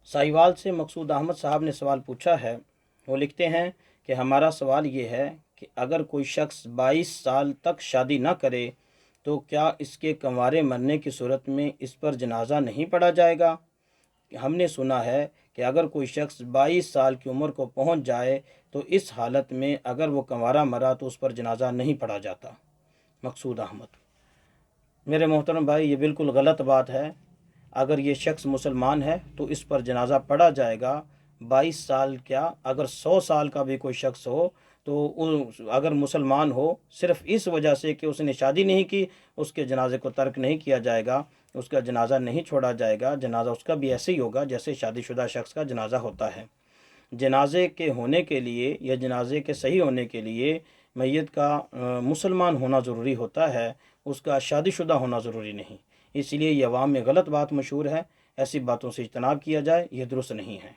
سائیوال سے مقصود احمد صاحب نے سوال پوچھا ہے۔ وہ لکھتے ہیں کہ ہمارا سوال یہ ہے کہ اگر کوئی شخص 22 سال تک شادی نہ کرے تو کیا اس کے کنوارے مرنے کی صورت میں اس پر جنازہ نہیں پڑھا جائے گا؟ ہم نے سنا ہے کہ اگر کوئی شخص 22 سال کی عمر کو پہنچ جائے تو اس حالت میں اگر وہ کنوارا مرا تو اس پر جنازہ نہیں پڑھا جاتا۔ مقصود احمد: میرے محترم بھائی، یہ بالکل غلط بات ہے۔ اگر یہ شخص مسلمان ہے تو اس پر جنازہ پڑھا جائے گا۔ 22 سال کیا، اگر 100 سال کا بھی کوئی شخص ہو تو اگر مسلمان ہو، صرف اس وجہ سے کہ اس نے شادی نہیں کی، اس کے جنازے کو ترک نہیں کیا جائے گا، اس کا جنازہ نہیں چھوڑا جائے گا۔ جنازہ اس کا بھی ایسے ہی ہوگا جیسے شادی شدہ شخص کا جنازہ ہوتا ہے۔ جنازے کے ہونے کے لیے یا جنازے کے صحیح ہونے کے لیے میت کا مسلمان ہونا ضروری ہوتا ہے، اس کا شادی شدہ ہونا ضروری نہیں۔ اس لیے یہ عوام میں غلط بات مشہور ہے، ایسی باتوں سے اجتناب کیا جائے، یہ درست نہیں ہے۔